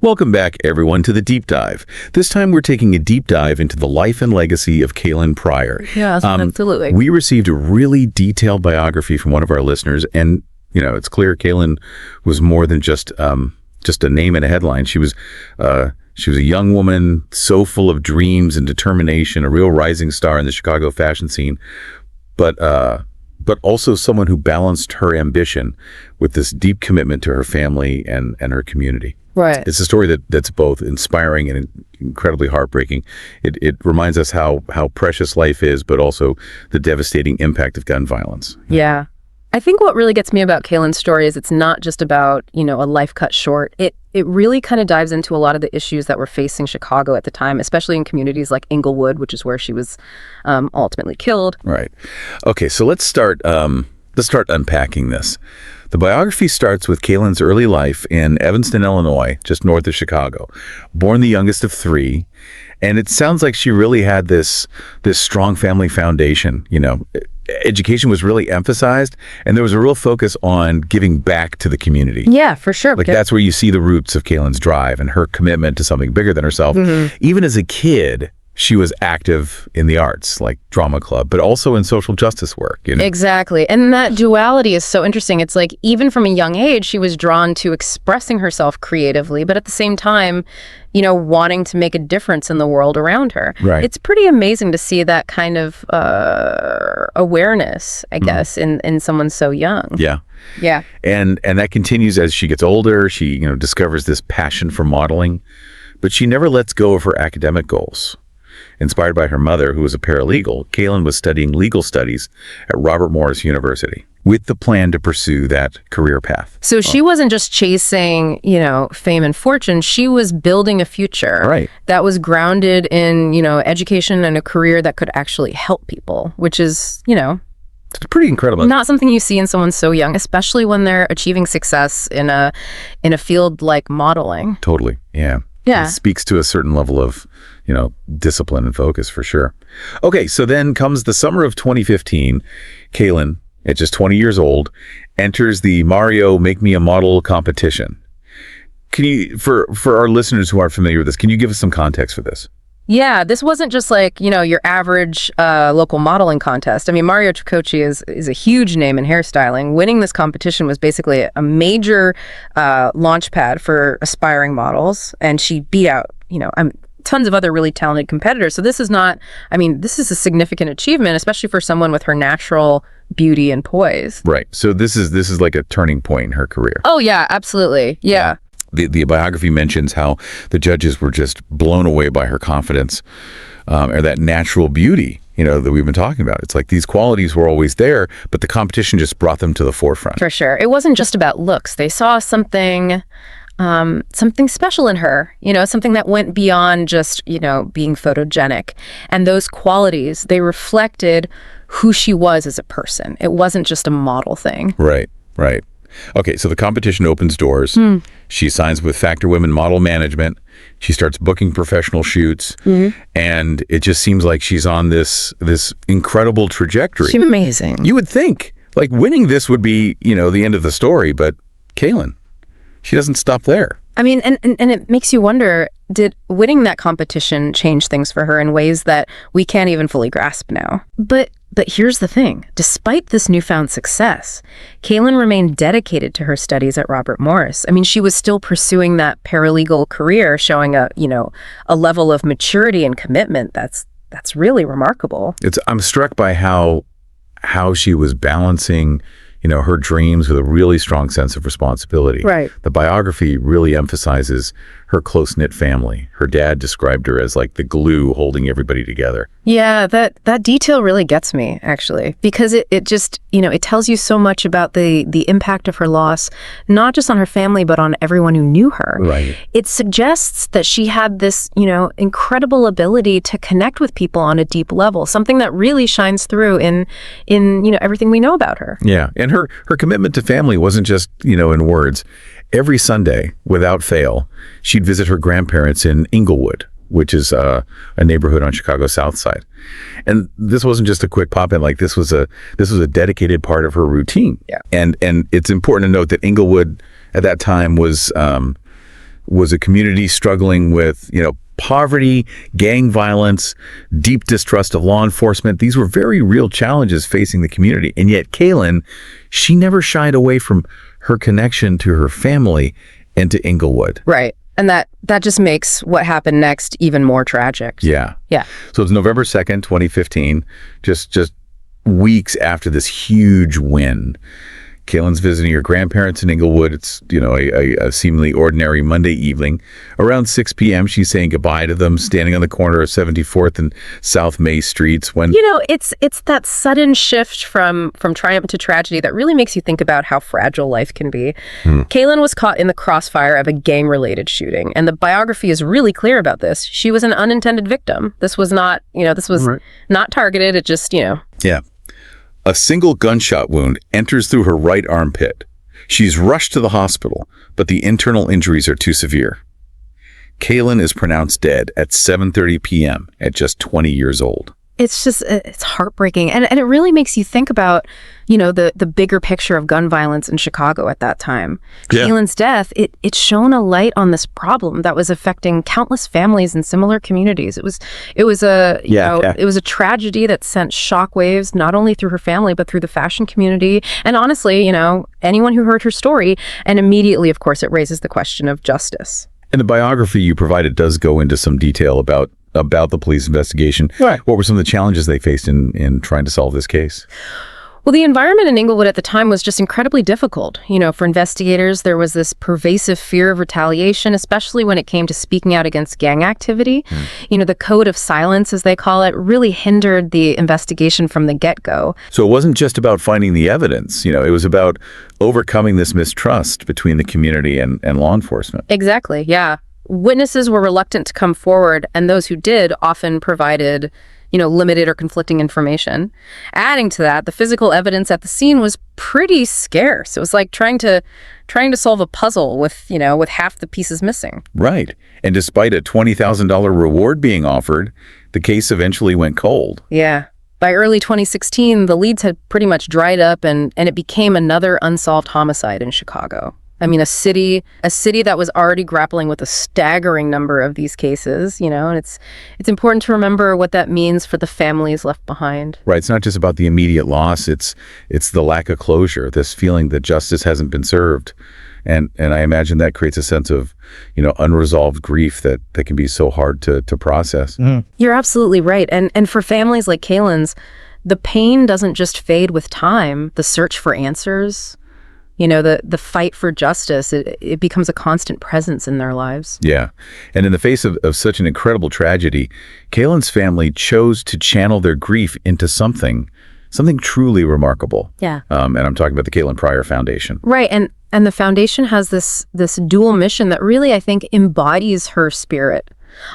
Welcome back, everyone, to The Deep Dive. This time we're taking a deep dive into the life and legacy of Kaylyn Pryor. Yes, absolutely. We received a really detailed biography from one of our listeners, and, it's clear Kaylyn was more than just a name and a headline. She was a young woman, so full of dreams and determination, a real rising star in the Chicago fashion scene, but also someone who balanced her ambition with this deep commitment to her family and her community. Right. It's a story that's both inspiring and incredibly heartbreaking. It reminds us how precious life is, but also the devastating impact of gun violence. Yeah. I think what really gets me about Kaylyn's story is it's not just about, a life cut short. It really kind of dives into a lot of the issues that were facing Chicago at the time, especially in communities like Inglewood, which is where she was ultimately killed. Right. Okay, so let's start unpacking this. The biography starts with Kaylyn's early life in Evanston, Illinois, just north of Chicago. Born the youngest of three, and it sounds like she really had this strong family foundation. Education was really emphasized, and there was a real focus on giving back to the community. Yeah, for sure. That's where you see the roots of Kaylyn's drive and her commitment to something bigger than herself. Mm-hmm. Even as a kid, she was active in the arts, like drama club, but also in social justice work. Exactly. And that duality is so interesting. It's like even from a young age, she was drawn to expressing herself creatively, but at the same time, wanting to make a difference in the world around her. Right. It's pretty amazing to see that kind of awareness, I guess, in someone so young. Yeah. Yeah. And that continues as she gets older. She, discovers this passion for modeling, but she never lets go of her academic goals. Inspired by her mother, who was a paralegal, Kaylyn was studying legal studies at Robert Morris University with the plan to pursue that career path. So she wasn't just chasing, fame and fortune. She was building a future that was grounded in, education and a career that could actually help people, which is, it's pretty incredible. Not something you see in someone so young, especially when they're achieving success in a field like modeling. Totally. Yeah. Yeah. It speaks to a certain level of, discipline and focus for sure. Okay, so then comes the summer of 2015. Kaylyn, at just 20 years old, enters the Mario Make Me a Model competition. Can you, for our listeners who aren't familiar with this, can you give us some context for this? Yeah, this wasn't just like, your average local modeling contest. I mean, Mario Tricoci is a huge name in hairstyling. Winning this competition was basically a major launch pad for aspiring models, and she beat out, tons of other really talented competitors. So this is a significant achievement, especially for someone with her natural beauty and poise. Right. So this is like a turning point in her career. Oh, yeah, absolutely. Yeah. The biography mentions how the judges were just blown away by her confidence, or that natural beauty, that we've been talking about. It's like these qualities were always there, but the competition just brought them to the forefront. For sure. It wasn't just about looks. They saw something special in her, something that went beyond just, being photogenic. And those qualities, they reflected who she was as a person. It wasn't just a model thing. Right. Okay, so the competition opens doors. She signs with Factor Women Model Management. She starts booking professional shoots, and it just seems like she's on this incredible trajectory. She's amazing. You would think, like, winning this would be, the end of the story, but Kaylyn, she doesn't stop there. I mean, and it makes you wonder, did winning that competition change things for her in ways that we can't even fully grasp now? But here's the thing. Despite this newfound success, Kaylyn remained dedicated to her studies at Robert Morris. I mean, she was still pursuing that paralegal career, showing a level of maturity and commitment that's really remarkable. I'm struck by how she was balancing her dreams with a really strong sense of responsibility. Right. The biography really emphasizes her close-knit family. Her dad described her as like the glue holding everybody together. Yeah, that detail really gets me, actually, because it just, it tells you so much about the impact of her loss, not just on her family, but on everyone who knew her. Right. It suggests that she had this, incredible ability to connect with people on a deep level, something that really shines through in everything we know about her. Yeah, and her commitment to family wasn't just, in words. Every Sunday, without fail, she'd visit her grandparents in Inglewood, which is a neighborhood on Chicago's South Side. And this wasn't just a quick pop-in, like this was a dedicated part of her routine. Yeah. And it's important to note that Inglewood at that time was was a community struggling with, poverty, gang violence, deep distrust of law enforcement. These were very real challenges facing the community. And yet Kaylyn, she never shied away from her connection to her family and to Inglewood. Right. And that just makes what happened next even more tragic. Yeah. Yeah. So it's November 2nd, 2015, just weeks after this huge win. Kaylyn's visiting her grandparents in Inglewood. It's, a seemingly ordinary Monday evening. Around 6 p.m., she's saying goodbye to them, standing on the corner of 74th and South May Streets when... it's that sudden shift from triumph to tragedy that really makes you think about how fragile life can be. Kaylyn was caught in the crossfire of a gang-related shooting, and the biography is really clear about this. She was an unintended victim. This was not, not targeted. It just, Yeah. A single gunshot wound enters through her right armpit. She's rushed to the hospital, but the internal injuries are too severe. Kaylyn is pronounced dead at 7:30 p.m. at just 20 years old. It's heartbreaking. And it really makes you think about, the bigger picture of gun violence in Chicago at that time. Yeah. Kaylyn's death, it shone a light on this problem that was affecting countless families in similar communities. It was a tragedy that sent shockwaves not only through her family, but through the fashion community. And honestly, anyone who heard her story. And immediately, of course, it raises the question of justice. And the biography you provided does go into some detail about the police investigation. Right. What were some of the challenges they faced in trying to solve this case? Well, the environment in Inglewood at the time was just incredibly difficult. For investigators, there was this pervasive fear of retaliation, especially when it came to speaking out against gang activity. The code of silence, as they call it, really hindered the investigation from the get-go. So it wasn't just about finding the evidence, it was about overcoming this mistrust between the community and law enforcement. Exactly, yeah. Witnesses were reluctant to come forward, and those who did often provided limited or conflicting information. Adding to that, the physical evidence at the scene was pretty scarce. It was like trying to solve a puzzle with half the pieces missing. Right. And despite a $20,000 reward being offered, the case eventually went cold. Yeah. By early 2016, the leads had pretty much dried up and it became another unsolved homicide in Chicago. I mean, a city that was already grappling with a staggering number of these cases, and it's important to remember what that means for the families left behind. Right. It's not just about the immediate loss. It's the lack of closure, this feeling that justice hasn't been served. And I imagine that creates a sense of, unresolved grief that can be so hard to process. Mm-hmm. You're absolutely right. And for families like Kaylyn's, the pain doesn't just fade with time. The search for answers, the fight for justice, it becomes a constant presence in their lives. Yeah. And in the face of such an incredible tragedy, Kaylyn's family chose to channel their grief into something truly remarkable. Yeah. And I'm talking about the Kaylyn Pryor Foundation. Right. And the foundation has this dual mission that really, I think, embodies her spirit.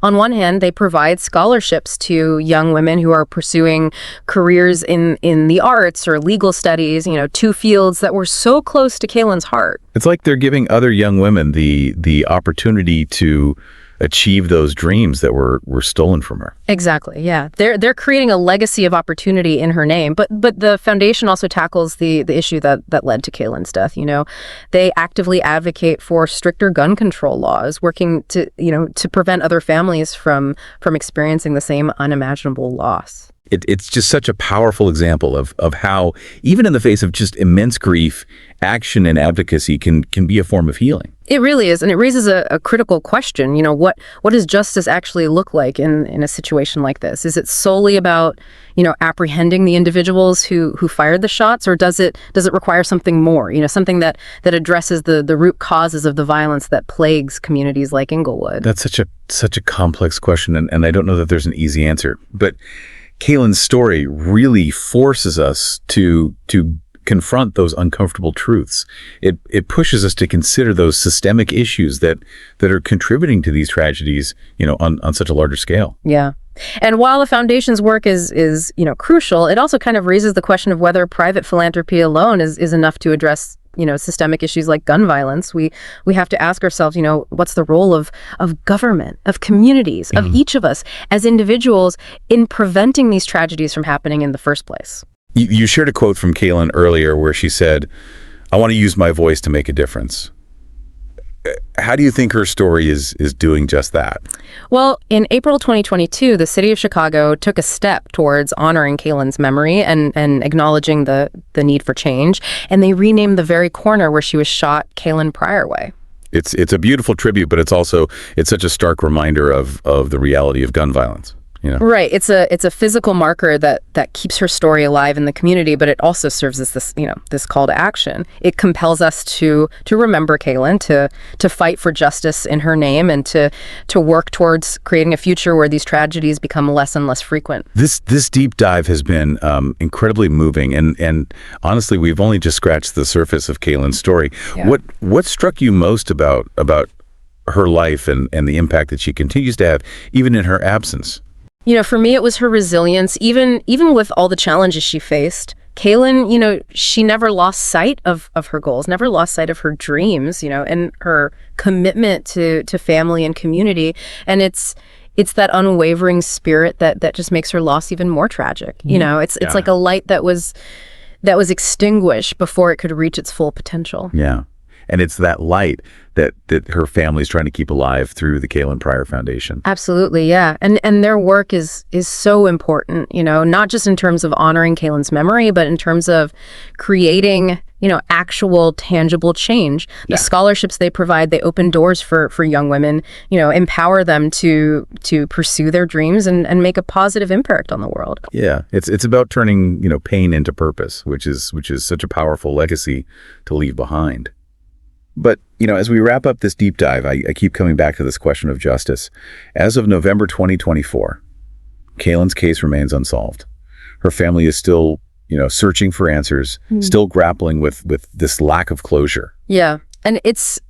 On one hand, they provide scholarships to young women who are pursuing careers in the arts or legal studies, two fields that were so close to Kaylyn's heart. It's like they're giving other young women the opportunity to achieve those dreams that were stolen from her. Exactly, yeah. They're creating a legacy of opportunity in her name, but the foundation also tackles the issue that led to Kaylyn's death. They actively advocate for stricter gun control laws, working to prevent other families from experiencing the same unimaginable loss. It's just such a powerful example of how, even in the face of just immense grief, action and advocacy can be a form of healing. It really is, and it raises a critical question. What does justice actually look like in a situation like this? Is it solely about apprehending the individuals who fired the shots, or does it require something more? Something that addresses the root causes of the violence that plagues communities like Inglewood. That's such a complex question, and I don't know that there's an easy answer. But Kaylyn's story really forces us to confront those uncomfortable truths. It pushes us to consider those systemic issues that are contributing to these tragedies, on such a larger scale. Yeah. And while the foundation's work is crucial, it also kind of raises the question of whether private philanthropy alone is enough to address systemic issues like gun violence. We have to ask ourselves, what's the role of government, of communities, of each of us as individuals in preventing these tragedies from happening in the first place? You shared a quote from Kaylyn earlier where she said, "I want to use my voice to make a difference." how do you think her story is doing just that? Well, in April 2022, the city of Chicago took a step towards honoring Kaylyn's memory and acknowledging the need for change, and they renamed the very corner where she was shot Kaylyn Pryor Way. It's a beautiful tribute, but it's such a stark reminder of the reality of gun violence. Right. It's a physical marker that keeps her story alive in the community, but it also serves as this call to action. It compels us to remember Kaylyn, to fight for justice in her name, and to work towards creating a future where these tragedies become less and less frequent. This deep dive has been incredibly moving, and honestly, we've only just scratched the surface of Kaylyn's story. Yeah. What struck you most about her life and the impact that she continues to have, even in her absence? For me, it was her resilience. Even with all the challenges she faced, Kaylyn, she never lost sight of her goals, never lost sight of her dreams, and her commitment to family and community. And it's that unwavering spirit that just makes her loss even more tragic. It's like a light that was extinguished before it could reach its full potential. Yeah. And it's that light that her family's trying to keep alive through the Kaylyn Pryor Foundation. Absolutely, yeah. And their work is so important, not just in terms of honoring Kaylyn's memory, but in terms of creating, actual tangible change. The scholarships they provide, they open doors for young women, empower them to pursue their dreams and make a positive impact on the world. Yeah, it's about turning, pain into purpose, which is such a powerful legacy to leave behind. But, as we wrap up this deep dive, I keep coming back to this question of justice. As of November 2024, Kaylyn's case remains unsolved. Her family is still, searching for answers, still grappling with this lack of closure. Yeah. And it's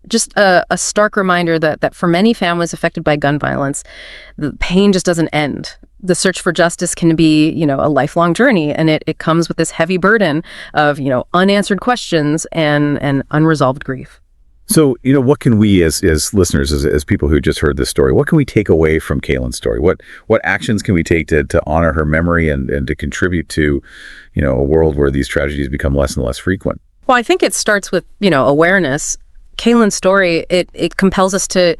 just a stark reminder that for many families affected by gun violence, the pain just doesn't end. The search for justice can be, a lifelong journey, and it comes with this heavy burden of, unanswered questions and unresolved grief. So, what can we as listeners, as people who just heard this story, what can we take away from Kaylyn's story? What actions can we take to honor her memory and to contribute to, a world where these tragedies become less and less frequent? Well, I think it starts with, awareness. Kaylyn's story, it compels us to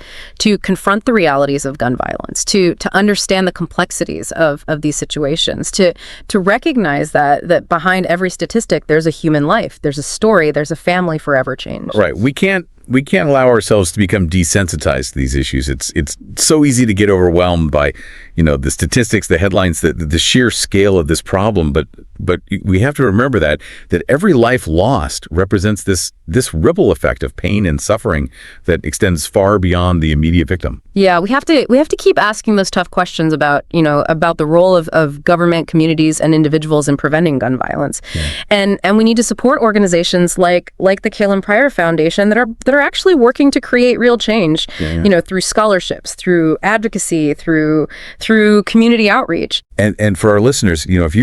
confront the realities of gun violence, to understand the complexities of these situations, to recognize that behind every statistic, there's a human life, there's a story, there's a family forever changed. Right. We can't allow ourselves to become desensitized to these issues. It's so easy to get overwhelmed by, the statistics, the headlines, the sheer scale of this problem. But we have to remember that every life lost represents this ripple effect of pain and suffering that extends far beyond the immediate victim. Yeah, we have to keep asking those tough questions about the role of government, communities, and individuals in preventing gun violence. Yeah. And we need to support organizations like the Kaylyn Pryor Foundation that are actually working to create real change, through scholarships, through advocacy, through community outreach. And for our listeners, if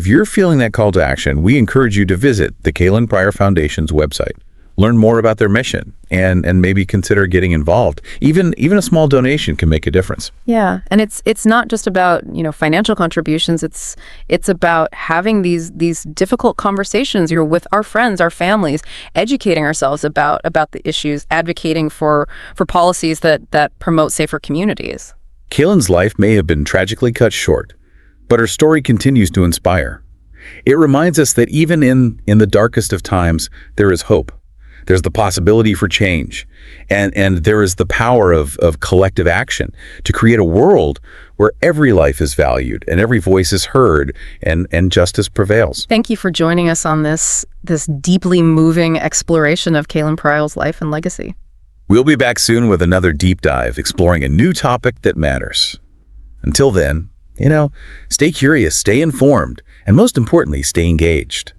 you're feeling that call to action, we encourage you to visit the Kaylyn Pryor Foundation's website. Learn more about their mission and maybe consider getting involved. Even a small donation can make a difference. Yeah, and it's not just about financial contributions. It's about having these difficult conversations with our friends, our families, educating ourselves about the issues, advocating for policies that promote safer communities. Kaylyn's life may have been tragically cut short, but her story continues to inspire. It reminds us that even in the darkest of times, there is hope. There's the possibility for change, and there is the power of collective action to create a world where every life is valued and every voice is heard and justice prevails. Thank you for joining us on this deeply moving exploration of Kaylyn Pryor's life and legacy. We'll be back soon with another deep dive exploring a new topic that matters. Until then, stay curious, stay informed, and most importantly, stay engaged.